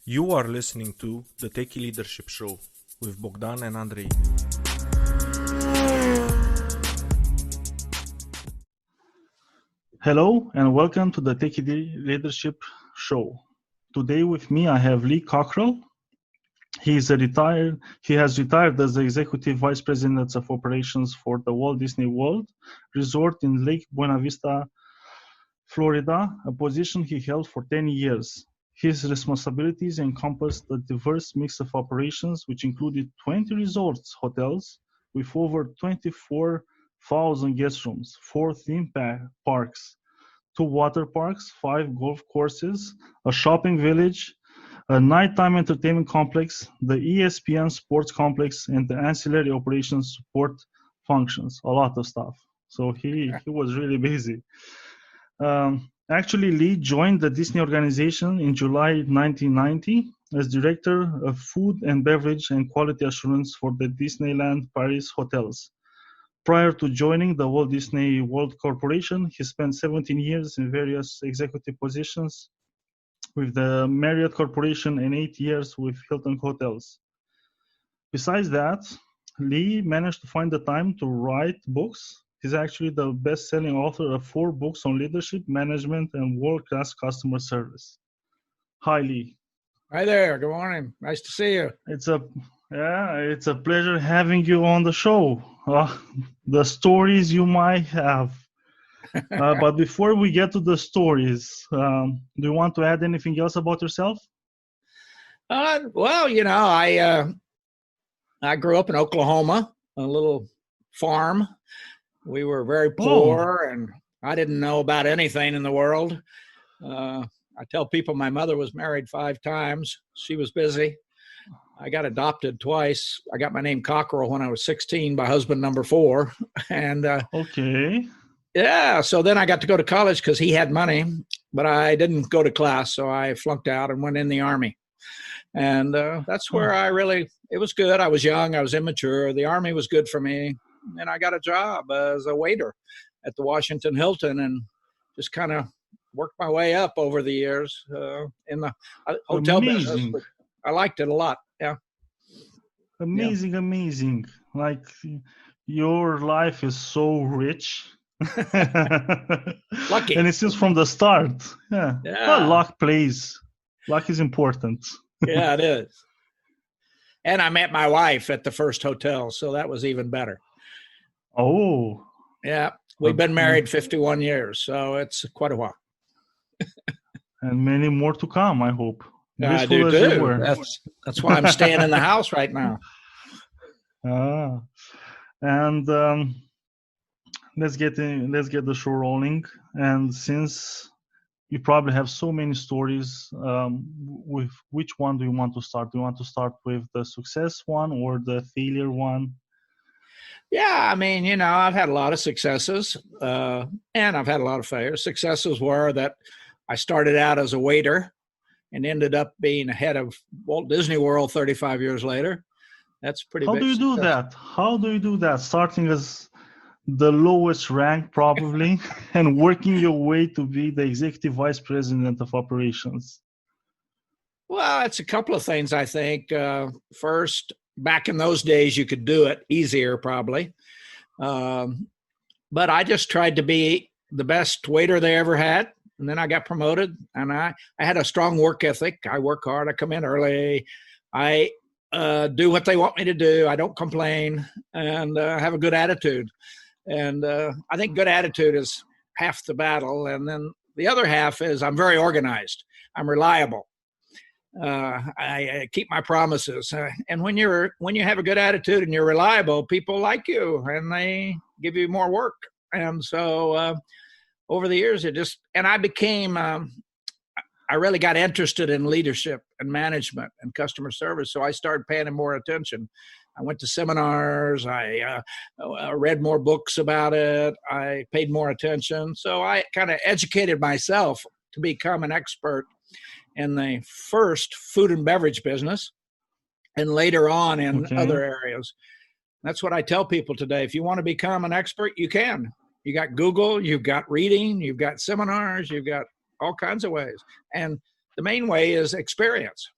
You are listening to the Techie Leadership Show with Bogdan and Andrei. Hello and welcome to the Techie Leadership Show. Today with me I have Lee Cockerell. He has retired as the Executive Vice President of Operations for the Walt Disney World Resort in Lake Buena Vista, Florida, a position he held for 10 years. His responsibilities encompassed a diverse mix of operations, which included 20 resorts hotels with over 24,000 guest rooms, 4 theme parks, 2 water parks, 5 golf courses, a shopping village, a nighttime entertainment complex, the ESPN sports complex, and the ancillary operations support functions. A lot of stuff. So he was really busy. Actually, Lee joined the Disney organization in July 1990 as Director of Food and Beverage and Quality Assurance for the Disneyland Paris hotels. Prior to joining the Walt Disney World Corporation, he spent 17 years in various executive positions with the Marriott Corporation and 8 years with Hilton Hotels. Besides that, Lee managed to find the time to write books. He's actually the best-selling author of 4 books on leadership, management, and world-class customer service. Hi, Lee. Hi there. Good morning. Nice to see you. It's a pleasure having you on the show. The stories you might have. But before we get to the stories, do you want to add anything else about yourself? Well, I grew up in Oklahoma, a little farm. We were very poor, and I didn't know about anything in the world. I tell people my mother was married 5 times. She was busy. I got adopted twice. I got my name Cockerell when I was 16 by husband number 4. And okay. Yeah, so then I got to go to college because he had money, but I didn't go to class, so I flunked out and went in the Army. And that's where it was good. I was young. I was immature. The Army was good for me. And I got a job as a waiter at the Washington Hilton and just kind of worked my way up over the years in the hotel business. I liked it a lot. Yeah. Amazing. Like your life is so rich. Lucky. And it seems from the start. Yeah. Well, luck plays. Luck is important. Yeah, it is. And I met my wife at the first hotel, so that was even better. Oh. Yeah. We've been married 51 years, so it's quite a while. And many more to come, I hope. I do too. That's why I'm staying in the house right now. And let's get the show rolling. And since you probably have so many stories, with which one do you want to start? Do you want to start with the success one or the failure one? Yeah, I mean, I've had a lot of successes, and I've had a lot of failures. Successes were that I started out as a waiter and ended up being head of Walt Disney World 35 years later. That's pretty big. How do you do that? Starting as the lowest rank, probably, and working your way to be the Executive Vice President of Operations? Well, it's a couple of things, I think. First, back in those days, you could do it easier, probably. But I just tried to be the best waiter they ever had. And then I got promoted, and I had a strong work ethic. I work hard. I come in early. I do what they want me to do. I don't complain, and have a good attitude. And I think good attitude is half the battle. And then the other half is I'm very organized. I'm reliable. I keep my promises. And when you have a good attitude and you're reliable, people like you, and they give you more work. And so over the years, I really got interested in leadership and management and customer service. So I started paying more attention. I went to seminars. I read more books about it. I paid more attention. So I kind of educated myself to become an expert in the first food and beverage business and later on in other areas. That's what I tell people today. If you want to become an expert, you can. You got Google, you've got reading, you've got seminars, you've got all kinds of ways. And the main way is experience.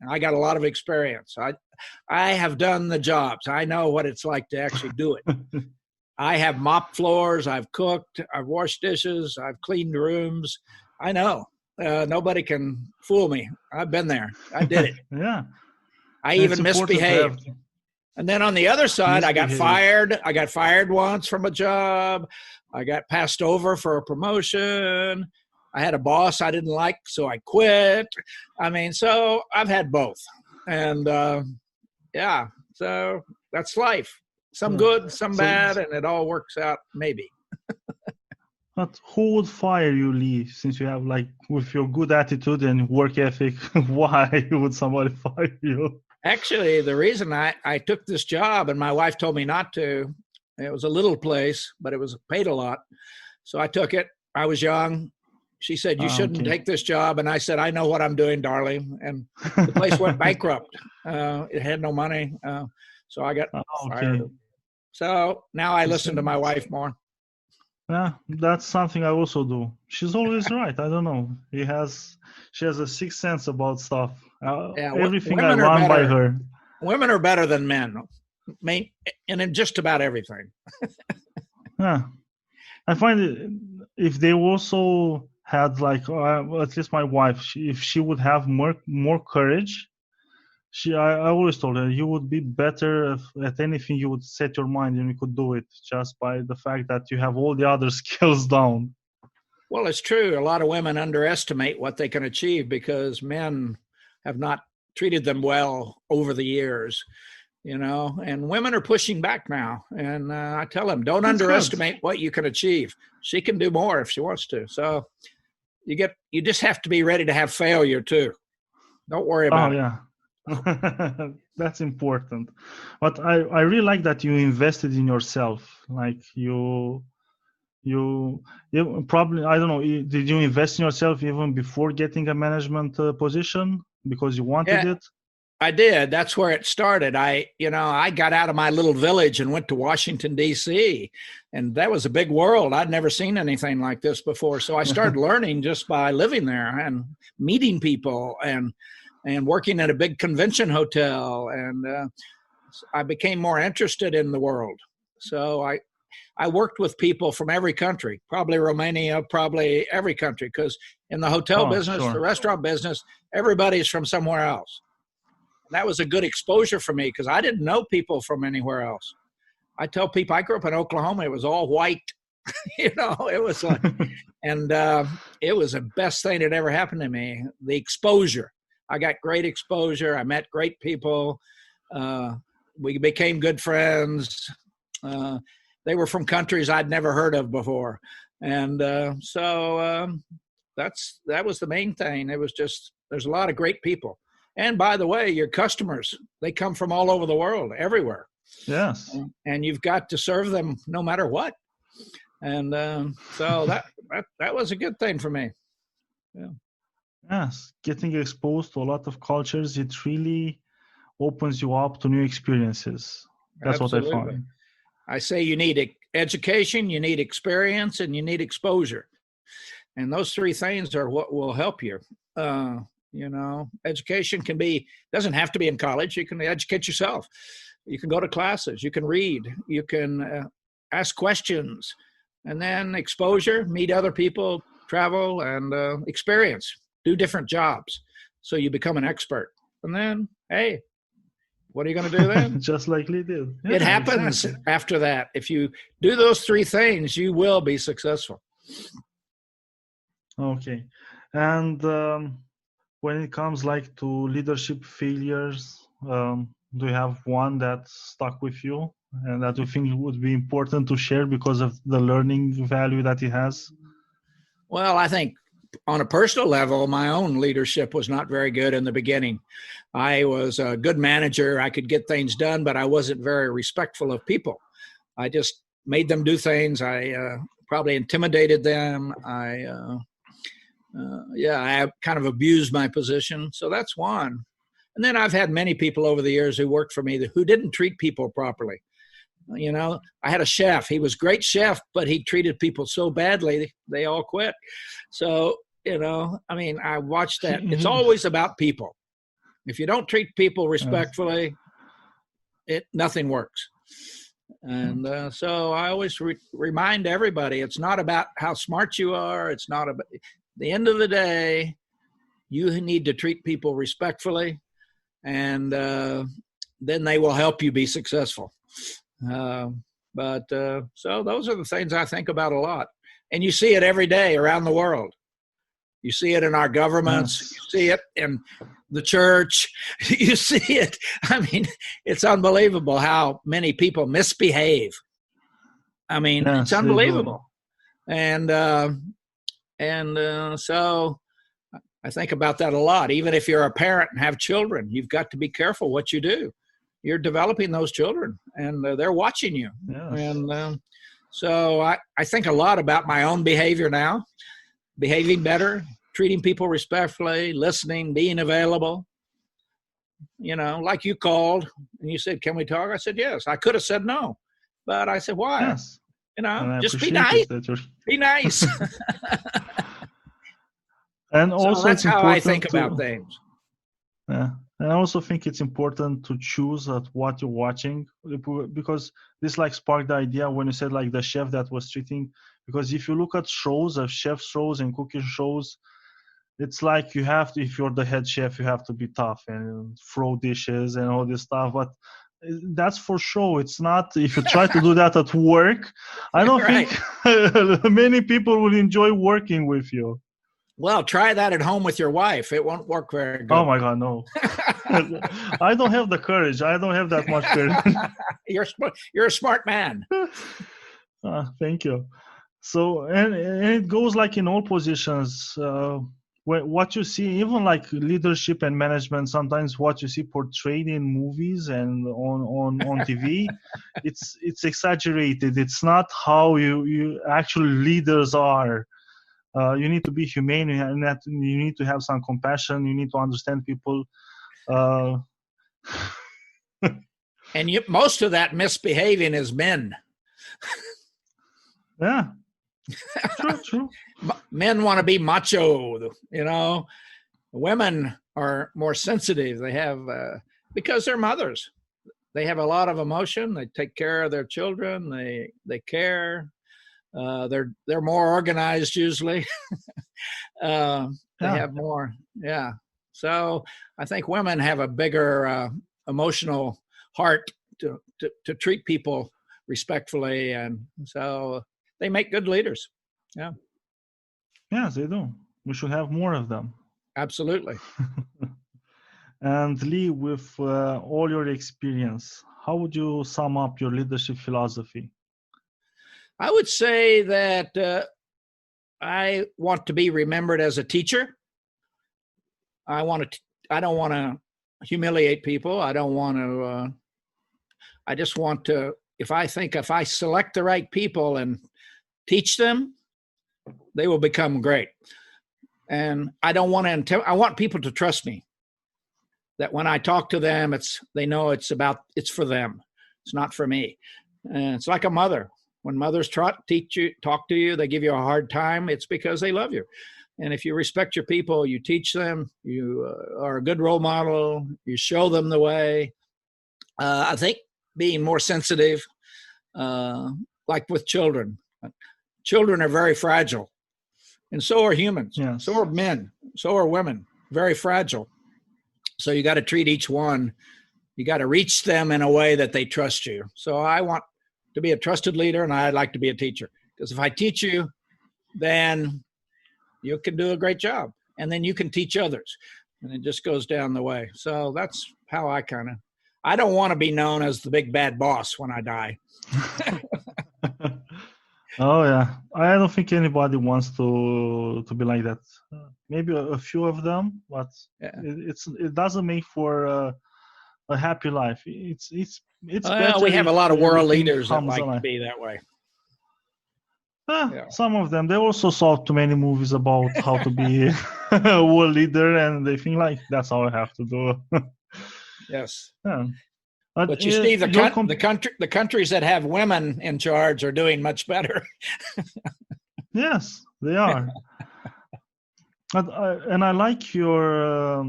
I got a lot of experience. I have done the jobs. I know what it's like to actually do it. I have mopped floors. I've cooked. I've washed dishes. I've cleaned rooms. I know. Nobody can fool me. I've been there. I did it. Yeah. I And it's even important to have misbehaved. And then on the other side, I got misbehaved. fired. I got fired once from a job. I got passed over for a promotion. I had a boss I didn't like, so I quit. I mean, so I've had both. And yeah, so that's life. Some good, some bad, and it all works out maybe. But who would fire you, Lee, since you have like with your good attitude and work ethic, why would somebody fire you? Actually, the reason I took this job and my wife told me not to, it was a little place, but it was paid a lot. So I took it. I was young. She said, you shouldn't take this job. And I said, I know what I'm doing, darling. And the place went bankrupt. It had no money. So I got fired. So now I listen to my wife more. Yeah, that's something I also do. She's always right. I don't know. She has a sixth sense about stuff. Everything I run by her. Women are better than men, and in just about everything. Yeah, I find it, if they also had like at least my wife, if she would have more courage. I always told her you would be better at anything you would set your mind and you could do it just by the fact that you have all the other skills down. Well, it's true. A lot of women underestimate what they can achieve because men have not treated them well over the years, and women are pushing back now. And I tell them, don't underestimate what you can achieve. She can do more if she wants to. So you just have to be ready to have failure too. Don't worry about it. Yeah. That's important. But I really like that you invested in yourself. Like you probably, I don't know, did you invest in yourself even before getting a management position because you wanted it? I did. That's where it started. I got out of my little village and went to Washington, D.C. And that was a big world. I'd never seen anything like this before. So I started learning just by living there and meeting people and working at a big convention hotel. And I became more interested in the world. So I worked with people from every country, probably Romania, probably every country, because in the hotel business, the restaurant business, everybody's from somewhere else. And that was a good exposure for me because I didn't know people from anywhere else. I tell people I grew up in Oklahoma. It was all white. It was like, and it was the best thing that ever happened to me, the exposure. I got great exposure. I met great people. We became good friends. They were from countries I'd never heard of before. And so that was the main thing. It was just, there's a lot of great people. And by the way, your customers, they come from all over the world, everywhere. Yes. And you've got to serve them no matter what. And so that was a good thing for me. Yeah. Yes, getting exposed to a lot of cultures, it really opens you up to new experiences. That's Absolutely. What I find. I say you need education, you need experience, and you need exposure. And those three things are what will help you. Education doesn't have to be in college. You can educate yourself. You can go to classes. You can read. You can ask questions. And then exposure, meet other people, travel, and experience. Do different jobs so you become an expert. And then, hey, what are you going to do then? Just like Lee did. Yeah, it happens after that. If you do those three things, you will be successful. Okay. And when it comes like to leadership failures, do you have one that stuck with you and that you think would be important to share because of the learning value that it has? Well, I think on a personal level, my own leadership was not very good in the beginning. I was a good manager. I could get things done, but I wasn't very respectful of people. I just made them do things. I probably intimidated them. I kind of abused my position. So that's one. And then I've had many people over the years who worked for me who didn't treat people properly. I had a chef. He was a great chef, but he treated people so badly, they all quit. So, I watched that. It's always about people. If you don't treat people respectfully, nothing works. And so I always remind everybody, it's not about how smart you are. It's not about, at the end of the day, you need to treat people respectfully, and then they will help you be successful. So those are the things I think about a lot. And you see it every day around the world. You see it in our governments. Yes. You see it in the church. You see it. I mean, it's unbelievable how many people misbehave. I mean, Yes, it's unbelievable. And so I think about that a lot. Even if you're a parent and have children, you've got to be careful what you do. You're developing those children, and they're watching you. Yes. And so I think a lot about my own behavior now, behaving better, treating people respectfully, listening, being available. You know, like you called and you said, "Can we talk?" I said, "Yes." I could have said no, but I said, "Why?" Yes. You know, And I just be appreciate nice. Be nice. And also, so that's it's how I important think about things. Yeah. And I also think it's important to choose at what you're watching, because this like sparked the idea when you said like the chef that was treating, because if you look at shows of chef shows and cooking shows, it's like you have to, if you're the head chef, you have to be tough and throw dishes and all this stuff. But that's for show. It's not, if you try to do that at work, I don't Right. think many people will enjoy working with you. Well, try that at home with your wife. It won't work very good. Oh my God, no. I don't have the courage. I don't have that much courage. You're a smart man. Thank you. So, and it goes like in all positions. What you see, even like leadership and management, sometimes what you see portrayed in movies and on TV, it's exaggerated. It's not how you actually leaders are. You need to be humane, and that you need to have some compassion. You need to understand people. And most of that misbehaving is men. Yeah, true. Men want to be macho, you know. Women are more sensitive. They have, because they're mothers. They have a lot of emotion. They take care of their children. They care. They're more organized usually. They have more, yeah. So I think women have a bigger emotional heart to treat people respectfully, and so they make good leaders. Yeah. Yes, they do. We should have more of them. Absolutely. And Lee, with all your experience, how would you sum up your leadership philosophy? I would say that I want to be remembered as a teacher. I don't want to humiliate people. I don't want to. I just want to. If I select the right people and teach them, they will become great. And I don't want to. I want people to trust me. That when I talk to them, they know it's for them. It's not for me. And it's like a mother. When mothers talk to you, they give you a hard time. It's because they love you. And if you respect your people, you teach them, you are a good role model, you show them the way. I think being more sensitive, like with children. Children are very fragile. And so are humans. Yes. So are men. So are women. Very fragile. So you got to treat each one. You got to reach them in a way that they trust you. So I want to be a trusted leader, and I'd like to be a teacher. Because if I teach you, then you can do a great job. And then you can teach others. And it just goes down the way. So that's how I don't want to be known as the big bad boss when I die. Oh yeah, I don't think anybody wants to be like that. Maybe a few of them, but it doesn't make for a happy life. It's better. We have a lot of world leaders that like alive. to be that way. Some of them, they also saw too many movies about how to be a world leader, and they think like that's how I have to do. Yes. Yeah. But you see, the countries that have women in charge are doing much better. Yes, they are. And I like your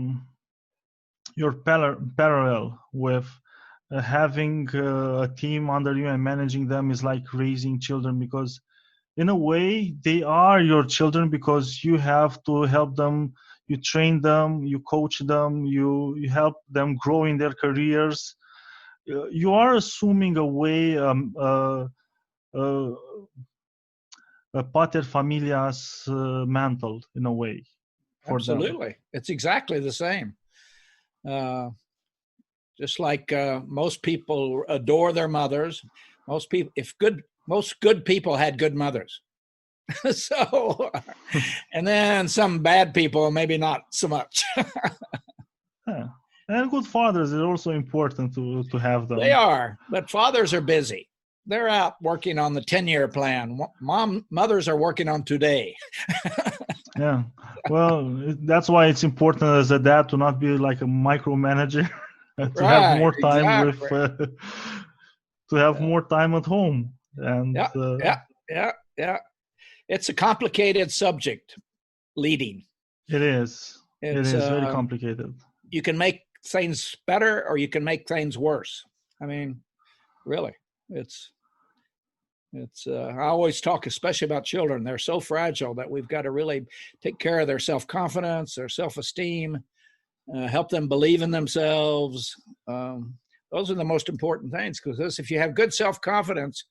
your parallel with having a team under you and managing them is like raising children, because in a way they are your children, because you have to help them, you train them, you coach them, you help them grow in their careers. You are assuming a way uh, a pater familias mantle in a way for them. Absolutely. It's exactly the same. Just like most people adore their mothers. Most good people had good mothers. So, and then some bad people, maybe not so much. Yeah. And good fathers is also important to have them. They are, but fathers are busy. They're out working on the 10-year plan. Mothers are working on today. Yeah. Well, that's why it's important as a dad to not be like a micromanager, to have more time exactly. to have more time at home. And yeah. It's a complicated subject, leading. It is very complicated. You can make things better or you can make things worse. I mean, really, it's I always talk, especially about children. They're so fragile that we've got to really take care of their self-confidence, their self-esteem, help them believe in themselves. Those are the most important things, because if you have good self-confidence,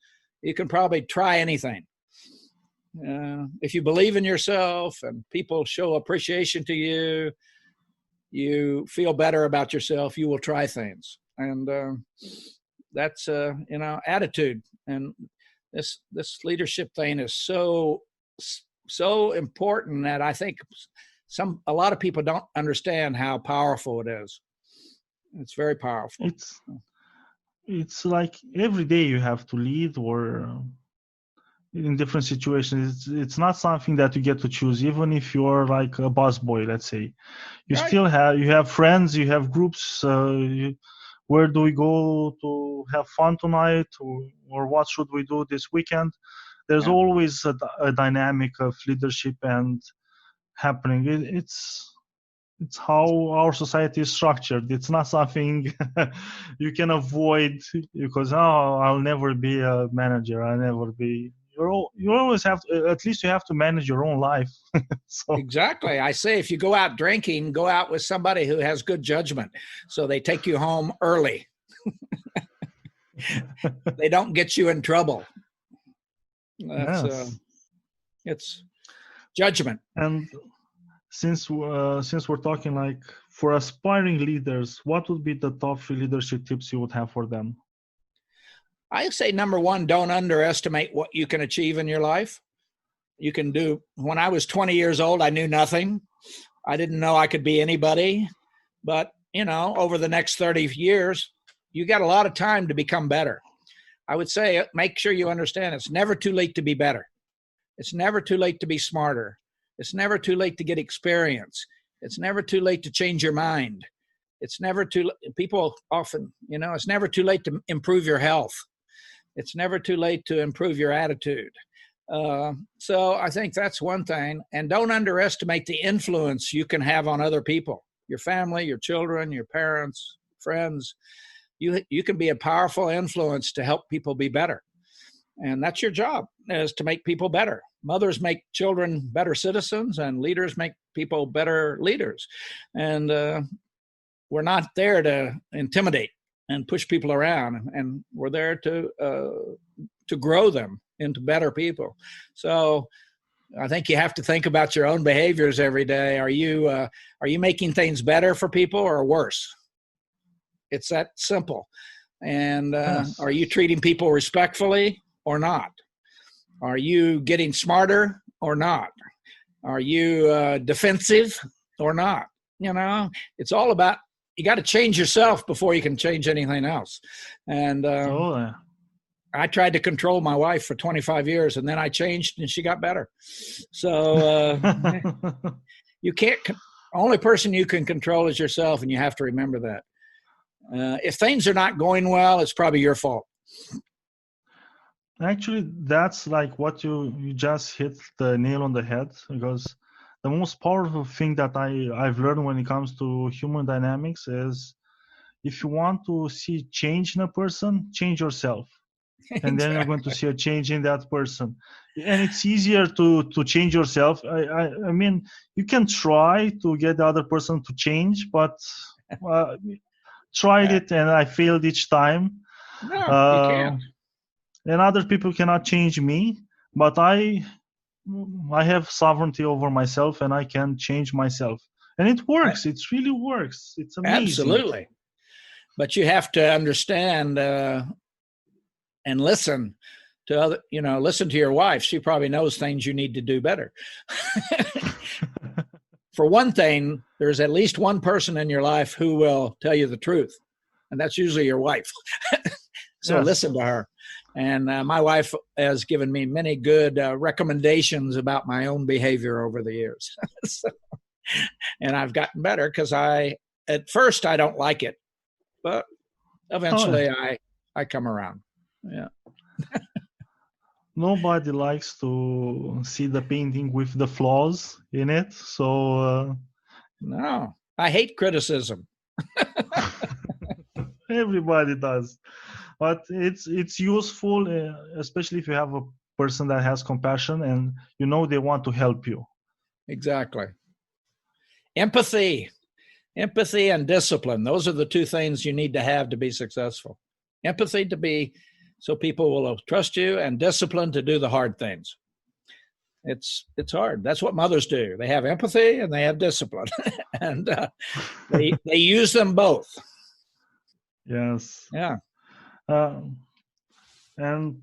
you can probably try anything. If you believe in yourself and people show appreciation to you, you feel better about yourself, you will try things. And that's, attitude. And this leadership thing is so important that I think a lot of people don't understand how powerful it is. It's very powerful. It's like every day you have to lead, or in different situations. It's not something that you get to choose, even if you're like a boss boy, let's say. You Right. still have friends, you have groups. Where do we go to have fun tonight, or what should we do this weekend? There's always a dynamic of leadership and happening. It's how our society is structured. It's not something you can avoid, because I'll never be a manager, I'll never be. You always have to, at least you have to manage your own life. So. Exactly. I say, if you go out drinking, go out with somebody who has good judgment, so they take you home early. They don't get you in trouble. It's judgment. And since we're talking, like, for aspiring leaders, what would be the top 3 leadership tips you would have for them? I say, number one, don't underestimate what you can achieve in your life. You can do. When I was 20 years old, I knew nothing. I didn't know I could be anybody. But, over the next 30 years, you got a lot of time to become better. I would say, make sure you understand it's never too late to be better. It's never too late to be smarter. It's never too late to get experience. It's never too late to change your mind. It's never too late. People often, it's never too late to improve your health. It's never too late to improve your attitude. So I think that's one thing. And don't underestimate the influence you can have on other people, your family, your children, your parents, friends. You can be a powerful influence to help people be better. And that's your job, is to make people better. Mothers make children better citizens, and leaders make people better leaders. And we're not there to intimidate and push people around, and we're there to grow them into better people. So I think you have to think about your own behaviors every day. Are you making things better for people or worse? It's that simple. And are you treating people respectfully or not? Are you getting smarter or not? Are you defensive or not? It's all about, you got to change yourself before you can change anything else. And I tried to control my wife for 25 years, and then I changed and she got better. So you can't, only person you can control is yourself, and you have to remember that. If things are not going well, it's probably your fault. Actually, that's like what you just hit the nail on the head, because the most powerful thing that I've learned when it comes to human dynamics is, if you want to see change in a person, change yourself. And then you're going to see a change in that person. And it's easier to change yourself. I mean, you can try to get the other person to change, but tried it and I failed each time. No, you can't. And other people cannot change me, but I have sovereignty over myself and I can change myself. And it works. It really works. It's amazing. Absolutely. But you have to understand and listen to other, listen to your wife. She probably knows things you need to do better. For one thing, there's at least one person in your life who will tell you the truth, and that's usually your wife. So Yes. Listen to her. And my wife has given me many good recommendations about my own behavior over the years. And I've gotten better because at first I don't like it, but eventually I come around. Yeah. Nobody likes to see the painting with the flaws in it. So No, I hate criticism. everybody does, but it's useful, especially if you have a person that has compassion and they want to help you. Exactly. Empathy and discipline. Those are the two things you need to have to be successful. Empathy so people will trust you, and discipline to do the hard things. It's hard. That's what mothers do. They have empathy and they have discipline, and they use them both. Yes. Yeah. And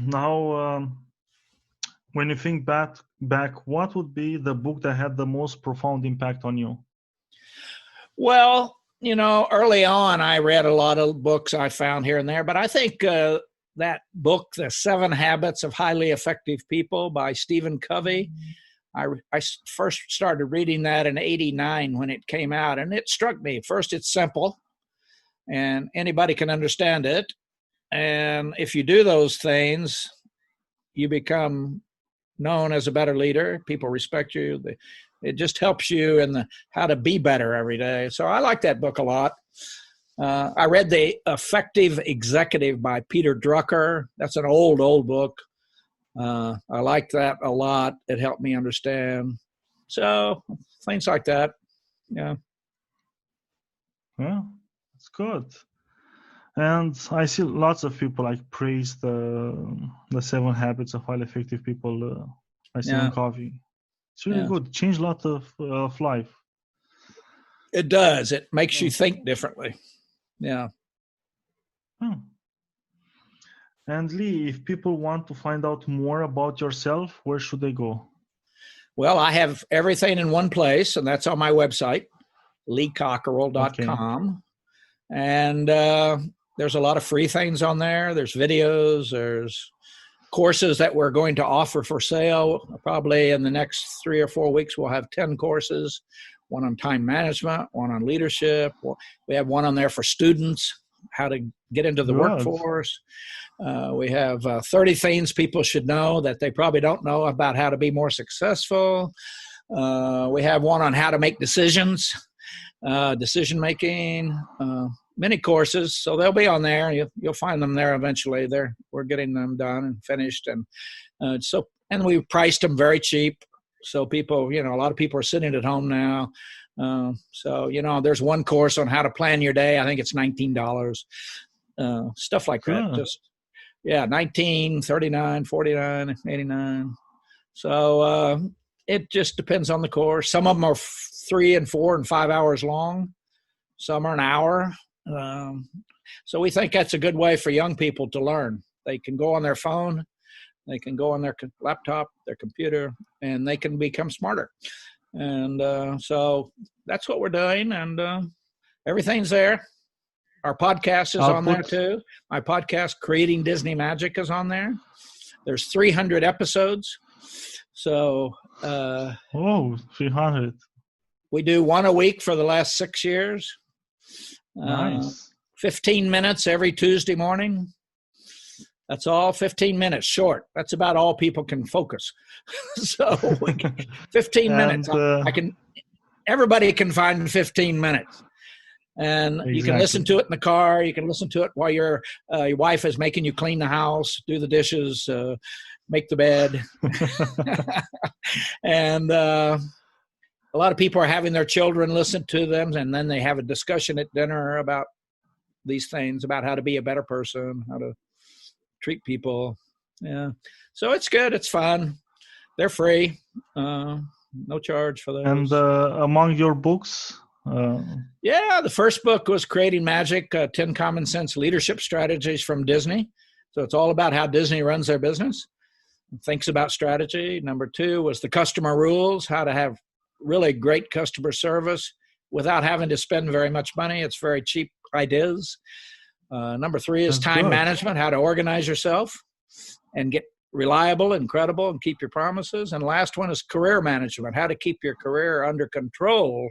now, when you think back, what would be the book that had the most profound impact on you? Well, early on, I read a lot of books I found here and there, but I think that book, The 7 Habits of Highly Effective People by Stephen Covey, I first started reading that in '89 when it came out, and it struck me. First, it's simple, and anybody can understand it. And if you do those things, you become known as a better leader. People respect you. It just helps you in how to be better every day. So I like that book a lot. I read The Effective Executive by Peter Drucker. That's an old book. I like that a lot. It helped me understand. So things like that. Yeah. Yeah, it's good. And I see lots of people praise the 7 Habits of Highly Effective People by Stephen Covey. It's really good. Changed a lot of life. It does. It makes you think differently. Yeah. And Lee, if people want to find out more about yourself, where should they go? Well, I have everything in one place, and that's on my website, leecockerell.com. Okay. And there's a lot of free things on there. There's videos, there's courses that we're going to offer for sale. Probably in the next 3 or 4 weeks, we'll have 10 courses, one on time management, one on leadership. We have one on there for students, how to get into the workforce. We have 30 things people should know that they probably don't know about how to be more successful. We have one on how to make decisions, decision making, many courses. So they'll be on there. You'll find them there eventually. We're getting them done and finished. And and we priced them very cheap. So people, a lot of people are sitting at home now. So there's one course on how to plan your day. I think it's $19. Stuff like that. Just, $19, $39, $49, $89. So it just depends on the course. Some of them are 3 and 4 and 5 hours long. Some are an hour. So we think that's a good way for young people to learn. They can go on their phone, they can go on their laptop, their computer, and they can become smarter. And so that's what we're doing, and everything's there. Our podcast is on there too. My podcast, Creating Disney Magic, is on there. There's 300 episodes. So 300. We do one a week for the last 6 years. Nice. 15 minutes every Tuesday morning. That's all 15 minutes short. That's about all people can focus. So 15 minutes. Everybody can find 15 minutes. And Exactly. You can listen to it in the car. You can listen to it while your wife is making you clean the house, do the dishes, make the bed. And a lot of people are having their children listen to them, and then they have a discussion at dinner about these things, about how to be a better person, how to treat people. Yeah. So it's good. It's fun. They're free. No charge for those. And among your books? The first book was Creating Magic, 10 Common Sense Leadership Strategies from Disney. So it's all about how Disney runs their business, thinks about strategy. Number 2 was The Customer Rules, how to have really great customer service without having to spend very much money. It's very cheap ideas. Number 3 is Time Management, how to organize yourself and get reliable and credible and keep your promises. And last one is Career Management, how to keep your career under control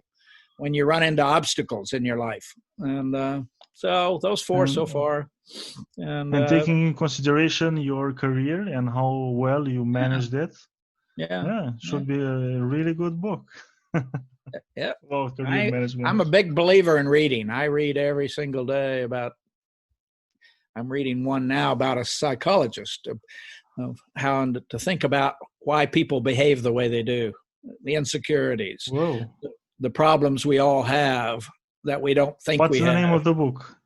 when you run into obstacles in your life. And so those 4 so far. And taking in consideration your career and how well you managed it, should be a really good book. Yeah. About career management. I'm a big believer in reading. I read every single day I'm reading one now about a psychologist of how to think about why people behave the way they do, the insecurities, the problems we all have that we don't think we have. What's the name of the book?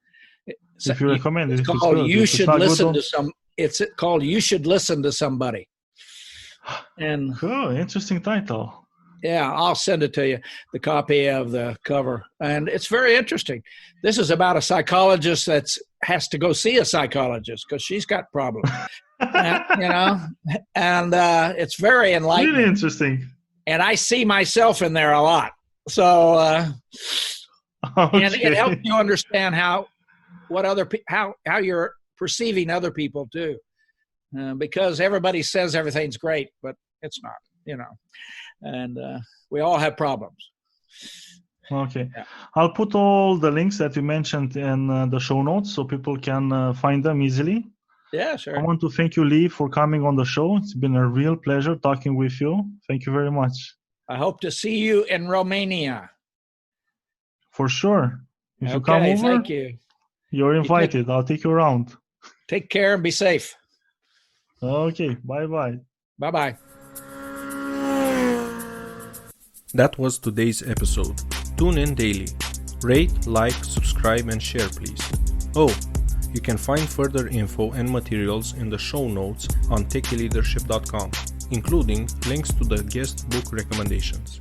If you recommend it, it's called You Should Listen to Some. It's called You Should Listen to Somebody. And interesting title. Yeah, I'll send it to you, the copy of the cover. And it's very interesting. This is about a psychologist that has to go see a psychologist because she's got problems. And it's very enlightening. Really interesting. And I see myself in there a lot. So, and it helps you understand how you're perceiving other people too. Because everybody says everything's great, but it's not, and we all have problems. Okay. Yeah. I'll put all the links that you mentioned in the show notes so people can find them easily. Yeah, sure. I want to thank you, Lee, for coming on the show. It's been a real pleasure talking with you. Thank you very much. I hope to see you in Romania. For sure. If you come over, thank you. You're invited. I'll take you around. Take care and be safe. Okay. Bye-bye. Bye-bye. That was today's episode. Tune in daily. Rate, like, subscribe, and share, please. Oh, you can find further info and materials in the show notes on techyleadership.com, including links to the guest book recommendations.